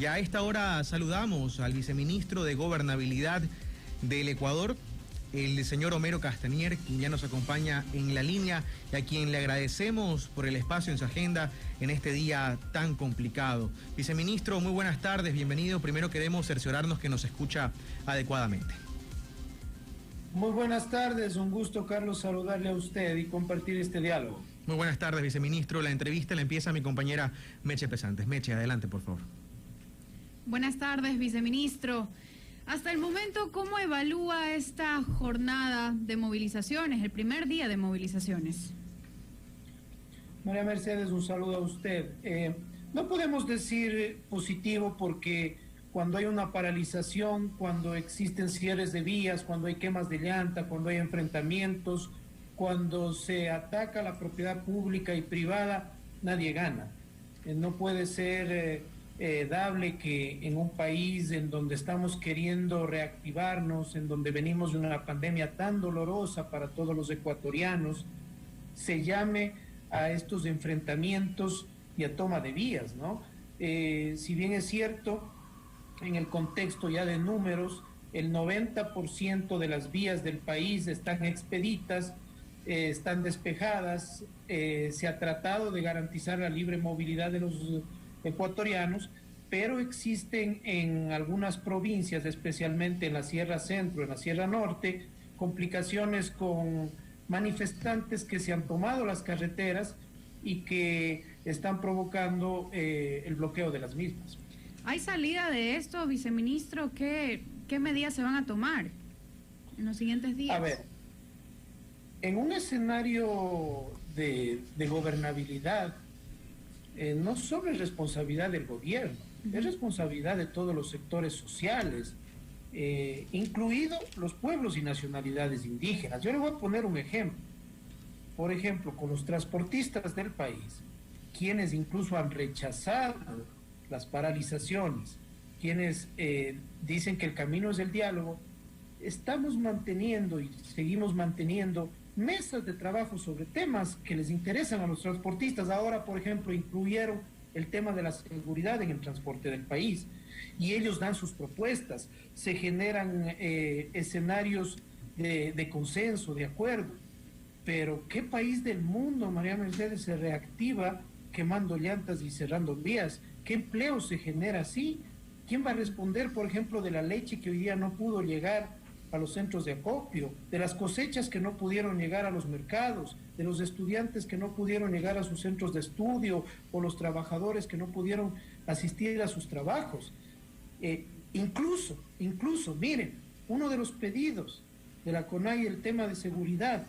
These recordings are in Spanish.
Y a esta hora saludamos al viceministro de Gobernabilidad del Ecuador, el señor Homero Castanier, quien ya nos acompaña en la línea y a quien le agradecemos por el espacio en su agenda en este día tan complicado. Viceministro, muy buenas tardes, bienvenido. Primero queremos cerciorarnos que nos escucha adecuadamente. Muy buenas tardes, un gusto, Carlos, saludarle a usted y compartir este diálogo. Muy buenas tardes, viceministro. La entrevista la empieza mi compañera Meche Pesantes. Meche, adelante, por favor. Buenas tardes, viceministro. Hasta el momento, ¿cómo evalúa esta jornada de movilizaciones, el primer día de movilizaciones? María Mercedes, un saludo a usted. No podemos decir positivo porque cuando hay una paralización, cuando existen cierres de vías, cuando hay quemas de llanta, cuando hay enfrentamientos, cuando se ataca la propiedad pública y privada, nadie gana. No puede ser dable que en un país en donde estamos queriendo reactivarnos, en donde venimos de una pandemia tan dolorosa para todos los ecuatorianos, se llame a estos enfrentamientos y a toma de vías, ¿no? Si bien es cierto, en el contexto ya de números, el 90% de las vías del país están expeditas, están despejadas, se ha tratado de garantizar la libre movilidad de los ecuatorianos, pero existen en algunas provincias, especialmente en la Sierra Centro, en la Sierra Norte, complicaciones con manifestantes que se han tomado las carreteras y que están provocando el bloqueo de las mismas. ¿Hay salida de esto, viceministro? ¿Qué medidas se van a tomar en los siguientes días? A ver, en un escenario de gobernabilidad, no solo es responsabilidad del gobierno, es responsabilidad de todos los sectores sociales, incluidos los pueblos y nacionalidades indígenas. Yo le voy a poner un ejemplo. Por ejemplo, con los transportistas del país, quienes incluso han rechazado las paralizaciones, quienes dicen que el camino es el diálogo, estamos manteniendo y seguimos manteniendo mesas de trabajo sobre temas que les interesan a los transportistas. Ahora, por ejemplo, incluyeron el tema de la seguridad en el transporte del país y ellos dan sus propuestas, se generan escenarios de consenso, de acuerdo. Pero ¿qué país del mundo, María Mercedes, se reactiva quemando llantas y cerrando vías? ¿Qué empleo se genera así? ¿Quién va a responder, por ejemplo, de la leche que hoy día no pudo llegar a los centros de acopio, de las cosechas que no pudieron llegar a los mercados, de los estudiantes que no pudieron llegar a sus centros de estudio o los trabajadores que no pudieron asistir a sus trabajos? Incluso, miren, uno de los pedidos de la CONAIE, el tema de seguridad,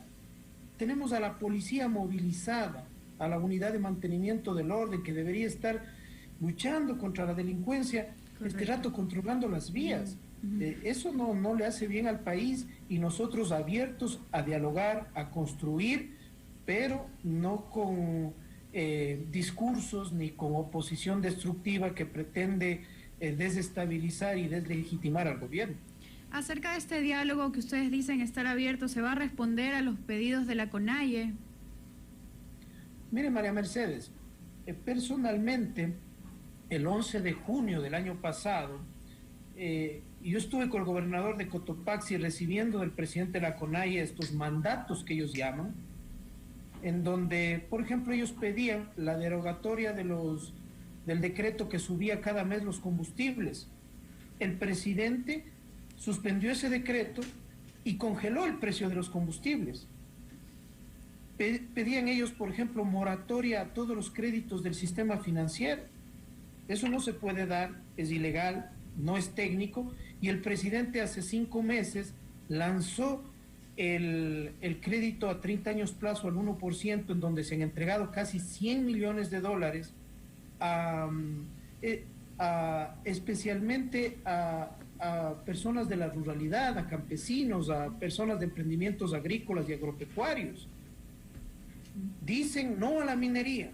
tenemos a la policía movilizada, a la unidad de mantenimiento del orden que debería estar luchando contra la delincuencia, este rato controlando las vías. Eso no le hace bien al país y nosotros abiertos a dialogar, a construir, pero no con discursos ni con oposición destructiva que pretende desestabilizar y deslegitimar al gobierno. Acerca de este diálogo que ustedes dicen estar abierto, ¿se va a responder a los pedidos de la CONAIE? Mire, María Mercedes, personalmente, el 11 de junio del año pasado, yo estuve con el gobernador de Cotopaxi recibiendo del presidente de la CONAIE estos mandatos que ellos llaman, en donde, por ejemplo, ellos pedían la derogatoria del decreto que subía cada mes los combustibles. El presidente suspendió ese decreto y congeló el precio de los combustibles. Pedían ellos, por ejemplo, moratoria a todos los créditos del sistema financiero. Eso no se puede dar, es ilegal, no es técnico, y el presidente hace 5 meses lanzó el crédito a 30 años plazo al 1%, en donde se han entregado casi $100 millones especialmente a personas de la ruralidad, a campesinos, a personas de emprendimientos agrícolas y agropecuarios. Dicen no a la minería,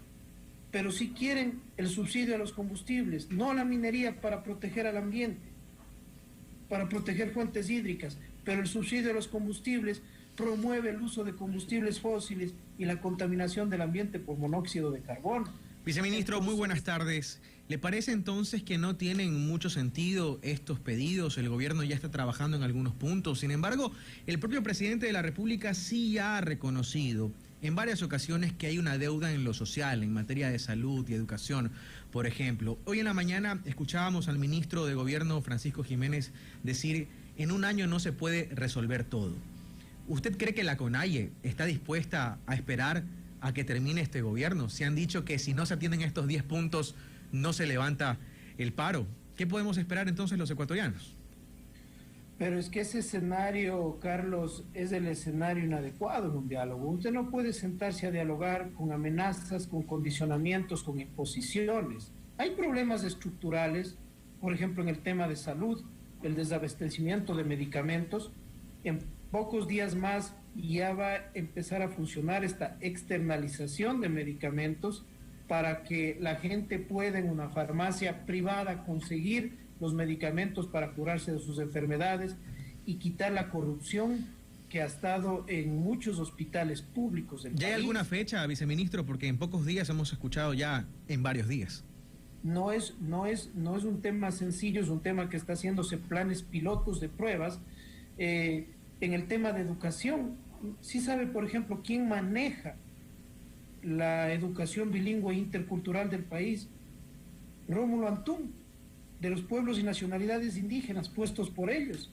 pero sí quieren el subsidio a los combustibles, no a la minería para proteger al ambiente, para proteger fuentes hídricas, pero el subsidio a los combustibles promueve el uso de combustibles fósiles y la contaminación del ambiente por monóxido de carbono. Viceministro, muy buenas tardes. ¿Le parece entonces que no tienen mucho sentido estos pedidos? El gobierno ya está trabajando en algunos puntos. Sin embargo, el propio presidente de la República sí ha reconocido en varias ocasiones que hay una deuda en lo social, en materia de salud y educación, por ejemplo. Hoy en la mañana escuchábamos al ministro de Gobierno, Francisco Jiménez, decir: en un año no se puede resolver todo. ¿Usted cree que la CONAIE está dispuesta a esperar a que termine este gobierno? Se han dicho que si no se atienden estos 10 puntos, no se levanta el paro. ¿Qué podemos esperar entonces los ecuatorianos? Pero es que ese escenario, Carlos, es el escenario inadecuado en un diálogo. Usted no puede sentarse a dialogar con amenazas, con condicionamientos, con imposiciones. Hay problemas estructurales, por ejemplo, en el tema de salud, el desabastecimiento de medicamentos. En pocos días más ya va a empezar a funcionar esta externalización de medicamentos para que la gente pueda en una farmacia privada conseguir los medicamentos para curarse de sus enfermedades y quitar la corrupción que ha estado en muchos hospitales públicos del país. ¿Ya hay alguna fecha, viceministro? Porque en pocos días hemos escuchado ya en varios días. No es un tema sencillo, es un tema que está haciéndose planes pilotos de pruebas. En el tema de educación, sí sabe, por ejemplo, quién maneja la educación bilingüe e intercultural del país. Rómulo Antún, de los pueblos y nacionalidades indígenas, puestos por ellos.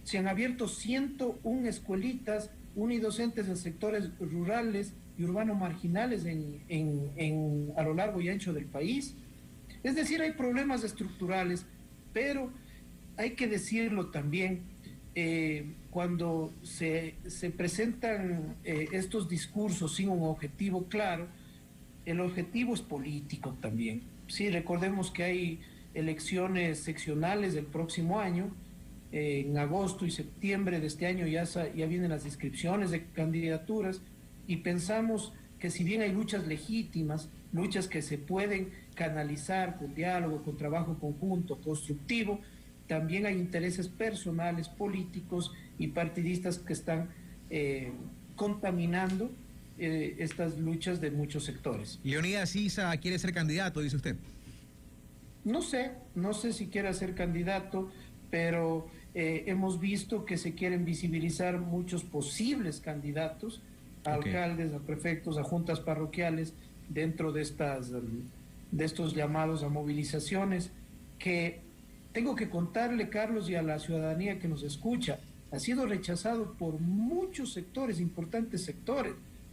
Se han abierto 101 escuelitas unidocentes en sectores rurales y urbanos marginales a lo largo y ancho del país. Es decir, hay problemas estructurales, pero hay que decirlo también, cuando se presentan estos discursos sin un objetivo claro, el objetivo es político también. Sí, recordemos que hay elecciones seccionales el próximo año, en agosto y septiembre de este año ya vienen las inscripciones de candidaturas, y pensamos que si bien hay luchas legítimas, luchas que se pueden canalizar con diálogo, con trabajo conjunto, constructivo, también hay intereses personales, políticos y partidistas que están contaminando estas luchas de muchos sectores. Leonidas Issa quiere ser candidato, dice usted. No sé si quiera ser candidato, pero hemos visto que se quieren visibilizar muchos posibles candidatos, a alcaldes, a prefectos, a juntas parroquiales, dentro de estos llamados a movilizaciones, que tengo que contarle, Carlos, y a la ciudadanía que nos escucha, ha sido rechazado por muchos sectores, importantes sectores.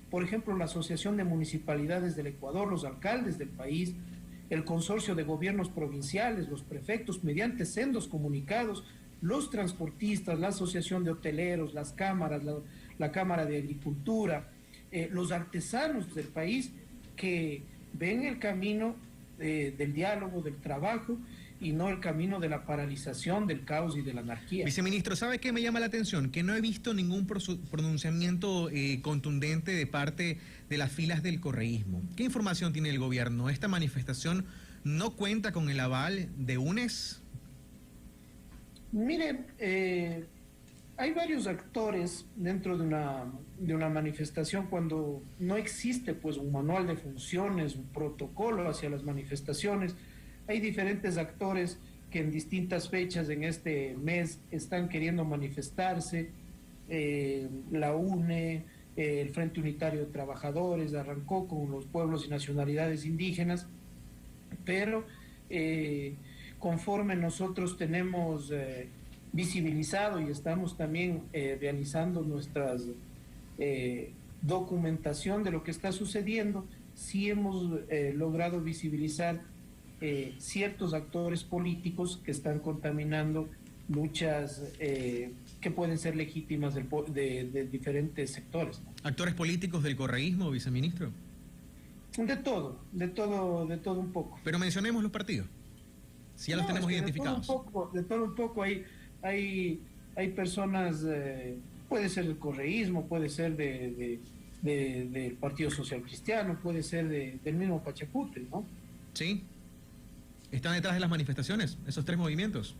Por ejemplo, la Asociación de Municipalidades del Ecuador, los alcaldes del país, el Consorcio de Gobiernos Provinciales, los prefectos, mediante sendos comunicados, los transportistas, la Asociación de Hoteleros, las cámaras, la Cámara de Agricultura, los artesanos del país, que ven el camino del diálogo, del trabajo, y no el camino de la paralización, del caos y de la anarquía. Viceministro, ¿sabe qué me llama la atención? Que no he visto ningún pronunciamiento contundente de parte de las filas del correísmo. ¿Qué información tiene el gobierno? ¿Esta manifestación no cuenta con el aval de UNES? Miren, hay varios actores dentro de una manifestación cuando no existe pues un manual de funciones, un protocolo hacia las manifestaciones. Hay diferentes actores que en distintas fechas en este mes están queriendo manifestarse. La UNE, el Frente Unitario de Trabajadores, arrancó con los pueblos y nacionalidades indígenas, pero conforme nosotros tenemos visibilizado y estamos también realizando nuestras documentación de lo que está sucediendo, sí hemos logrado visibilizar ciertos actores políticos que están contaminando luchas que pueden ser legítimas de diferentes sectores, ¿no? ¿Actores políticos del correísmo, viceministro? De todo un poco. Pero mencionemos los partidos, si ya los tenemos identificados. De todo un poco, hay personas, puede ser del correísmo, puede ser del Partido Social Cristiano, puede ser del mismo Pachacuti, ¿no? Sí. ¿Están detrás de las manifestaciones, esos tres movimientos?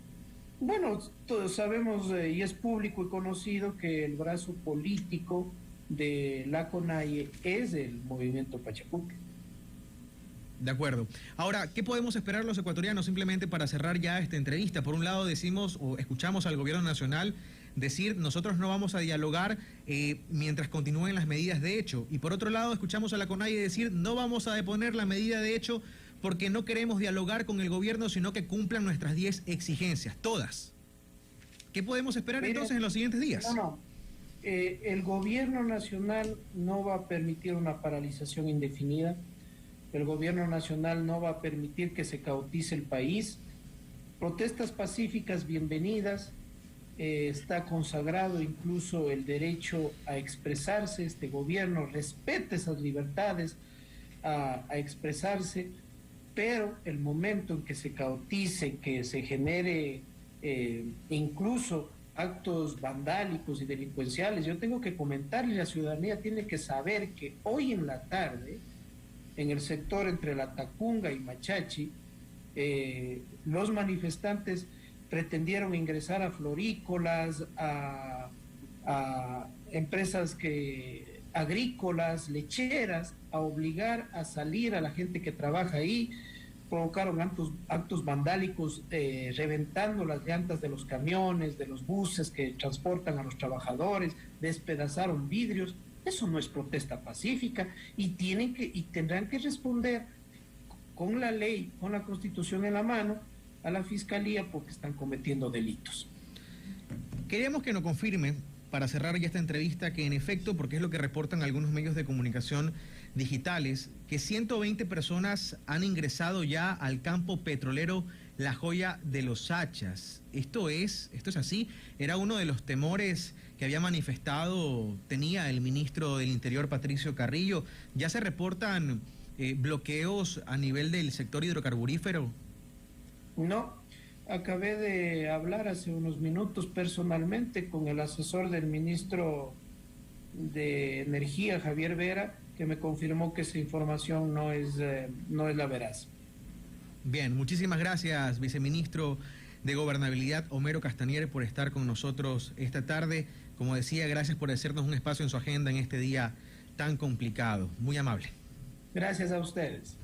Bueno, todos sabemos y es público y conocido que el brazo político de la CONAIE es el movimiento Pachacuti. De acuerdo. Ahora, ¿qué podemos esperar los ecuatorianos simplemente para cerrar ya esta entrevista? Por un lado decimos o escuchamos al gobierno nacional decir nosotros no vamos a dialogar mientras continúen las medidas de hecho. Y por otro lado escuchamos a la CONAIE decir no vamos a deponer la medida de hecho porque no queremos dialogar con el gobierno, sino que cumplan nuestras 10 exigencias, todas. ¿Qué podemos esperar entonces en los siguientes días? El gobierno nacional no va a permitir una paralización indefinida. El gobierno nacional no va a permitir que se caotice el país. Protestas pacíficas bienvenidas. Está consagrado incluso el derecho a expresarse. Este gobierno respeta esas libertades a expresarse, pero el momento en que se caotice, que se genere incluso actos vandálicos y delincuenciales, yo tengo que comentarle, la ciudadanía tiene que saber que hoy en la tarde, en el sector entre La Tacunga y Machachi, los manifestantes pretendieron ingresar a florícolas, a empresas agrícolas, lecheras, a obligar a salir a la gente que trabaja ahí. Provocaron actos vandálicos, reventando las llantas de los camiones, de los buses que transportan a los trabajadores, despedazaron vidrios. Eso no es protesta pacífica y tendrán que responder con la ley, con la Constitución en la mano, a la Fiscalía porque están cometiendo delitos. Queríamos que nos confirme, para cerrar ya esta entrevista, que en efecto, porque es lo que reportan algunos medios de comunicación digitales, que 120 personas han ingresado ya al campo petrolero La Joya de los Hachas. Esto es así, era uno de los temores que había manifestado, tenía el ministro del Interior, Patricio Carrillo. ¿Ya se reportan bloqueos a nivel del sector hidrocarburífero? No, acabé de hablar hace unos minutos personalmente con el asesor del ministro de Energía, Javier Vera, que me confirmó que esa información no es la veraz. Bien, muchísimas gracias, viceministro de Gobernabilidad, Homero Castañer, por estar con nosotros esta tarde. Como decía, gracias por hacernos un espacio en su agenda en este día tan complicado. Muy amable. Gracias a ustedes.